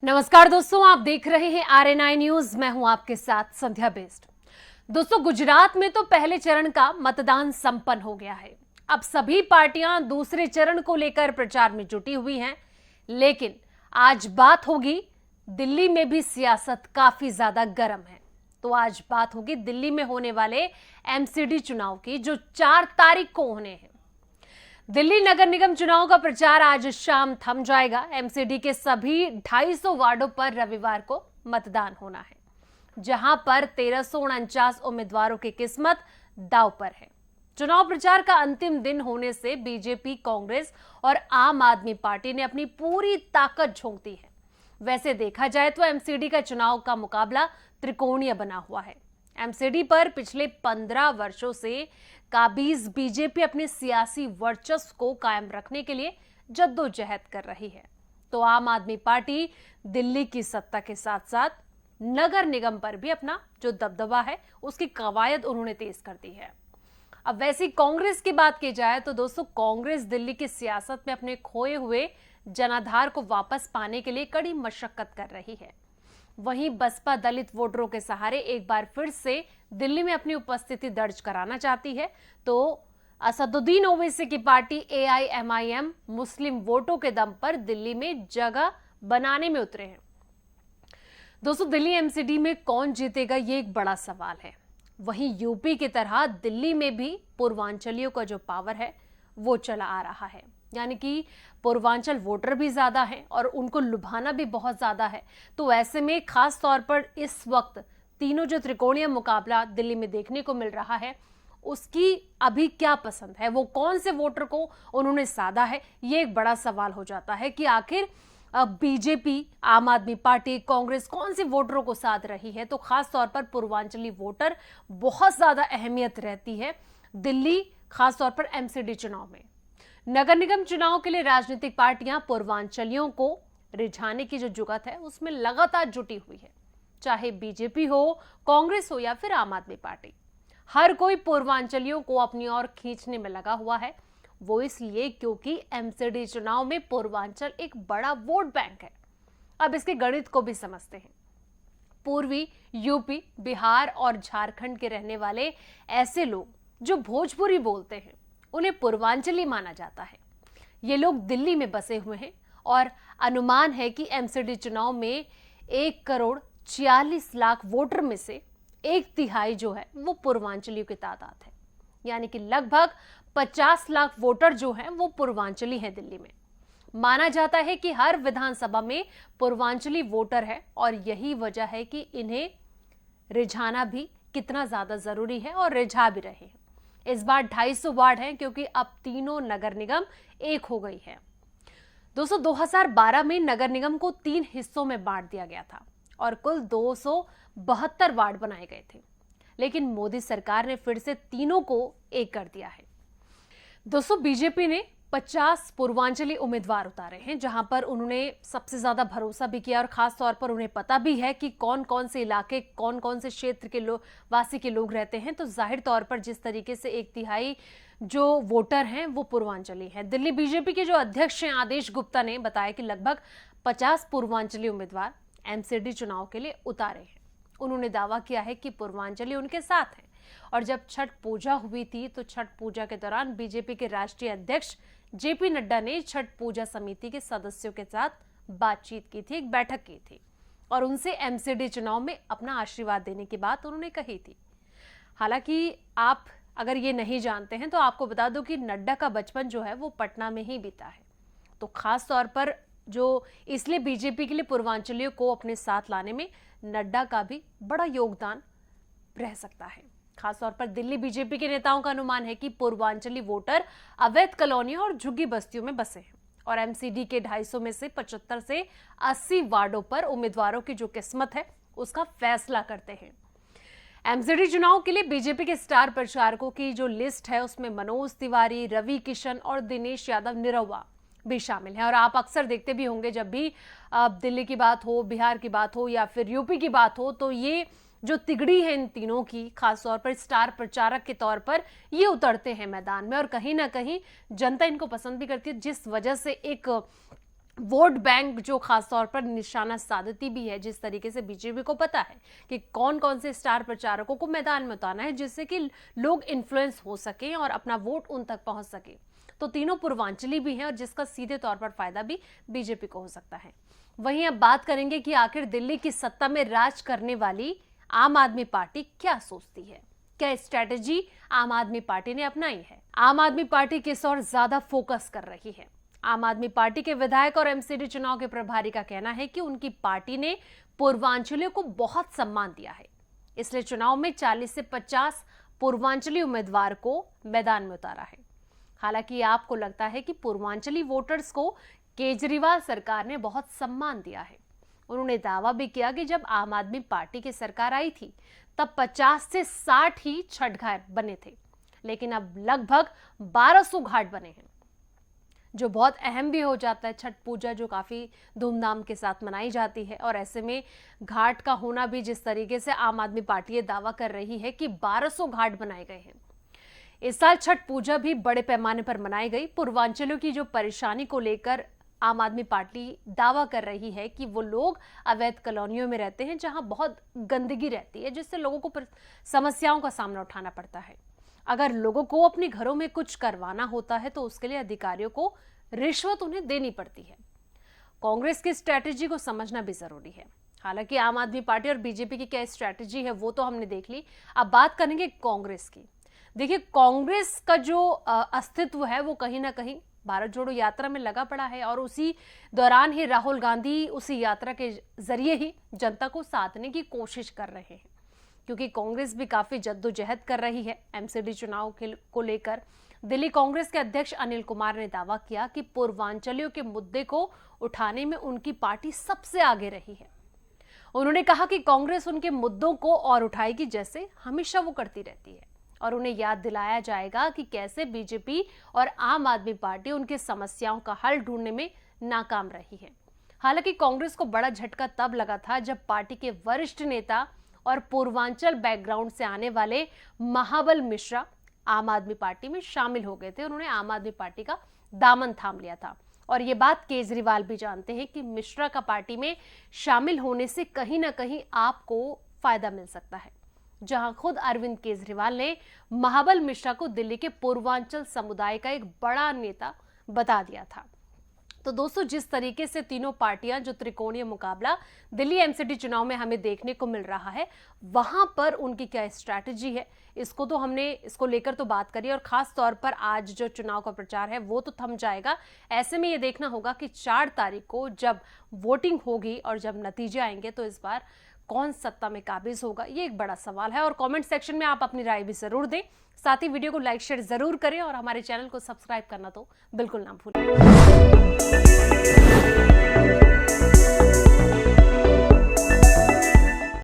नमस्कार दोस्तों, आप देख रहे हैं RNI न्यूज। मैं हूं आपके साथ संध्या बेस्ट। दोस्तों, गुजरात में तो पहले चरण का मतदान संपन्न हो गया है। अब सभी पार्टियां दूसरे चरण को लेकर प्रचार में जुटी हुई हैं, लेकिन आज बात होगी दिल्ली में भी सियासत काफी ज्यादा गर्म है। तो आज बात होगी दिल्ली में होने वाले MCD चुनाव की, जो 4 तारीख को होने हैं। दिल्ली नगर निगम चुनाव का प्रचार आज शाम थम जाएगा। MCD के सभी 250 वार्डों पर रविवार को मतदान होना है, जहां पर 1349 उम्मीदवारों की किस्मत दांव पर है। चुनाव प्रचार का अंतिम दिन होने से बीजेपी, कांग्रेस और आम आदमी पार्टी ने अपनी पूरी ताकत झोंक दी है। वैसे देखा जाए तो MCD का चुनाव का मुकाबला त्रिकोणीय बना हुआ है। MCD पर पिछले 15 वर्षों से काबिज बीजेपी अपने सियासी वर्चस्व को कायम रखने के लिए जद्दोजहद कर रही है, तो आम आदमी पार्टी दिल्ली की सत्ता के साथ साथ नगर निगम पर भी अपना जो दबदबा है उसकी कवायद उन्होंने तेज कर दी है। अब वैसी कांग्रेस की बात की जाए तो दोस्तों, कांग्रेस दिल्ली की सियासत में अपने खोए हुए जनाधार को वापस पाने के लिए कड़ी मशक्कत कर रही है। वहीं बसपा दलित वोटरों के सहारे एक बार फिर से दिल्ली में अपनी उपस्थिति दर्ज कराना चाहती है, तो असदुद्दीन ओवैसी की पार्टी AIMIM मुस्लिम वोटों के दम पर दिल्ली में जगह बनाने में उतरे हैं। दोस्तों, दिल्ली MCD में कौन जीतेगा, ये एक बड़ा सवाल है। वहीं यूपी की तरह दिल्ली में भी पूर्वांचलियों का जो पावर है वो चला आ रहा है, यानी कि पूर्वांचल वोटर भी ज्यादा हैं और उनको लुभाना भी बहुत ज्यादा है। तो ऐसे में खास तौर पर इस वक्त तीनों जो त्रिकोणीय मुकाबला दिल्ली में देखने को मिल रहा है, उसकी अभी क्या पसंद है, वो कौन से वोटर को उन्होंने साधा है, ये एक बड़ा सवाल हो जाता है कि आखिर बीजेपी, आम आदमी पार्टी, कांग्रेस कौन से वोटरों को साध रही है। तो खास तौर पर पूर्वांचली वोटर बहुत ज्यादा अहमियत रहती है दिल्ली, खासतौर पर MCD चुनाव में। नगर निगम चुनाव के लिए राजनीतिक पार्टियां पूर्वांचलियों को रिझाने की जो जुगत है उसमें लगातार जुटी हुई है, चाहे बीजेपी हो, कांग्रेस हो या फिर आम आदमी पार्टी। हर कोई पूर्वांचलियों को अपनी ओर खींचने में लगा हुआ है। वो इसलिए क्योंकि MCD चुनाव में पूर्वांचल एक बड़ा वोट बैंक है। अब इसके गणित को भी समझते हैं। पूर्वी यूपी, बिहार और झारखंड के रहने वाले ऐसे लोग जो भोजपुरी बोलते हैं, उन्हें पूर्वांचली माना जाता है। ये लोग दिल्ली में बसे हुए हैं और अनुमान है कि MCD चुनाव में 1,46,00,000 वोटर में से 1/3 जो है वो पूर्वांचलियों की तादाद है, यानी कि लगभग 50 लाख वोटर जो हैं वो पूर्वांचली हैं दिल्ली में। माना जाता है कि हर विधानसभा में पूर्वांचली वोटर है और यही वजह है कि इन्हें रिझाना भी कितना ज्यादा जरूरी है और रिझा भी रहे हैं। इस बार 250 वार्ड हैं क्योंकि अब तीनों नगर निगम एक हो गई है। दोस्तों, 2012 में नगर निगम को 3 हिस्सों में बांट दिया गया था और कुल 272 वार्ड बनाए गए थे, लेकिन मोदी सरकार ने फिर से तीनों को एक कर दिया है। दोस्तों, बीजेपी ने 50 पूर्वांचली उम्मीदवार उतारे हैं, जहां पर उन्होंने सबसे ज्यादा भरोसा भी किया और खास तौर पर उन्हें पता भी है कि कौन कौन से इलाके, कौन कौन से क्षेत्र के वासी के लोग रहते हैं। तो जाहिर तौर पर जिस तरीके से 1/3 जो वोटर हैं वो पूर्वांचली हैं। दिल्ली बीजेपी के जो अध्यक्ष हैं आदेश गुप्ता ने बताया कि लगभग 50 पूर्वांचली उम्मीदवार MCD चुनाव के लिए उतारे हैं। उन्होंने दावा किया है कि पूर्वांचली उनके साथ हैं और जब छठ पूजा हुई थी तो छठ पूजा के दौरान बीजेपी के राष्ट्रीय अध्यक्ष JP नड्डा ने छठ पूजा समिति के सदस्यों के साथ बातचीत की थी, एक बैठक की थी और उनसे MCD चुनाव में अपना आशीर्वाद देने की बात उन्होंने कही थी। हालांकि आप अगर ये नहीं जानते हैं तो आपको बता दूं कि नड्डा का बचपन जो है वो पटना में ही बीता है, तो खास तौर पर जो इसलिए बीजेपी के लिए पूर्वांचलियों को अपने साथ लाने में नड्डा का भी बड़ा योगदान रह सकता है। खासतौर पर दिल्ली बीजेपी के नेताओं का अनुमान है कि पूर्वांचली वोटर अवैध कॉलोनियों और झुग्गी बस्तियों में बसे हैं और MCD के 250 में से 75 से 80 वार्डों पर उम्मीदवारों की जो किस्मत है उसका फैसला करते हैं। MCD चुनाव के लिए बीजेपी के स्टार प्रचारकों की जो लिस्ट है उसमें मनोज तिवारी, रवि किशन और दिनेश यादव निरहुआ भी शामिल हैं। और आप अक्सर देखते भी होंगे जब भी दिल्ली की बात हो, बिहार की बात हो या फिर यूपी की बात हो, तो ये जो तिगड़ी है इन तीनों की, खासतौर पर स्टार प्रचारक के तौर पर ये उतरते हैं मैदान में और कहीं ना कहीं जनता इनको पसंद भी करती है, जिस वजह से एक वोट बैंक जो खासतौर पर निशाना साधती भी है, जिस तरीके से बीजेपी को पता है कि कौन कौन से स्टार प्रचारकों को मैदान में उतारना है जिससे कि लोग इन्फ्लुएंस हो सके और अपना वोट उन तक पहुंच सके। तो तीनों पूर्वांचली भी हैं और जिसका सीधे तौर पर फायदा भी बीजेपी को हो सकता है। वहीं अब बात करेंगे कि आखिर दिल्ली की सत्ता में राज करने वाली आम आदमी पार्टी क्या सोचती है, क्या स्ट्रैटेजी आम आदमी पार्टी ने अपनाई है, आम आदमी पार्टी किस ओर ज्यादा फोकस कर रही है। आम आदमी पार्टी के विधायक और एमसीडी चुनाव के प्रभारी का कहना है कि उनकी पार्टी ने पूर्वांचलियों को बहुत सम्मान दिया है, इसलिए चुनाव में 40 से 50 पूर्वांचली उम्मीदवार को मैदान में उतारा है। हालांकि आपको लगता है कि पूर्वांचली वोटर्स को केजरीवाल सरकार ने बहुत सम्मान दिया है। उन्होंने दावा भी किया कि जब आम आदमी पार्टी की सरकार आई थी तब 50 से 60 ही छठ घाट बने थे, लेकिन अब लगभग 1200 घाट बने हैं, जो बहुत अहम भी हो जाता है। छठ पूजा जो काफी धूमधाम के साथ मनाई जाती है और ऐसे में घाट का होना भी, जिस तरीके से आम आदमी पार्टी ये दावा कर रही है कि 1200 घाट बनाए गए हैं। इस साल छठ पूजा भी बड़े पैमाने पर मनाई गई। पूर्वांचलियों की जो परेशानी को लेकर आम आदमी पार्टी दावा कर रही है कि वो लोग अवैध कॉलोनियों में रहते हैं जहां बहुत गंदगी रहती है, जिससे लोगों को समस्याओं का सामना उठाना पड़ता है। अगर लोगों को अपने घरों में कुछ करवाना होता है तो उसके लिए अधिकारियों को रिश्वत उन्हें देनी पड़ती है। कांग्रेस की स्ट्रैटेजी को समझना भी जरूरी है। हालांकि आम आदमी पार्टी और बीजेपी की क्या स्ट्रैटेजी है वो तो हमने देख ली। अब बात करेंगे कांग्रेस की। देखिए, कांग्रेस का जो अस्तित्व है वो कहीं ना कहीं भारत जोड़ो यात्रा में लगा पड़ा है और उसी दौरान ही राहुल गांधी उसी यात्रा के जरिए ही जनता को साधने की कोशिश कर रहे हैं, क्योंकि कांग्रेस भी काफी जद्दोजहद कर रही है एमसीडी चुनाव को लेकर। दिल्ली कांग्रेस के अध्यक्ष अनिल कुमार ने दावा किया कि पूर्वांचलियों के मुद्दे को उठाने में उनकी पार्टी सबसे आगे रही है। उन्होंने कहा कि कांग्रेस उनके मुद्दों को और उठाएगी जैसे हमेशा वो करती रहती है और उन्हें याद दिलाया जाएगा कि कैसे बीजेपी और आम आदमी पार्टी उनकी समस्याओं का हल ढूंढने में नाकाम रही है। हालांकि कांग्रेस को बड़ा झटका तब लगा था जब पार्टी के वरिष्ठ नेता और पूर्वांचल बैकग्राउंड से आने वाले महाबल मिश्रा आम आदमी पार्टी में शामिल हो गए थे। उन्होंने आम आदमी पार्टी का दामन थाम लिया था और ये बात केजरीवाल भी जानते हैं कि मिश्रा का पार्टी में शामिल होने से कहीं ना कहीं आपको फायदा मिल सकता है। जहां खुद अरविंद केजरीवाल ने महाबल मिश्रा को दिल्ली के पूर्वांचल समुदाय का एक बड़ा नेता बता दिया था। तो दोस्तों, जिस तरीके से तीनों पार्टियां जो त्रिकोणीय मुकाबला दिल्ली एमसीडी चुनाव में हमें देखने को मिल रहा है, वहां पर उनकी क्या स्ट्रैटेजी है, इसको लेकर तो बात करी। और खास तौर पर आज जो चुनाव का प्रचार है वो तो थम जाएगा। ऐसे में ये देखना होगा कि 4 तारीख को जब वोटिंग होगी और जब नतीजे आएंगे तो इस बार कौन सत्ता में काबिज होगा, ये एक बड़ा सवाल है। और कमेंट सेक्शन में आप अपनी राय भी जरूर दें। साथ ही वीडियो को लाइक शेयर जरूर करें और हमारे चैनल को सब्सक्राइब करना तो बिल्कुल ना भूलें।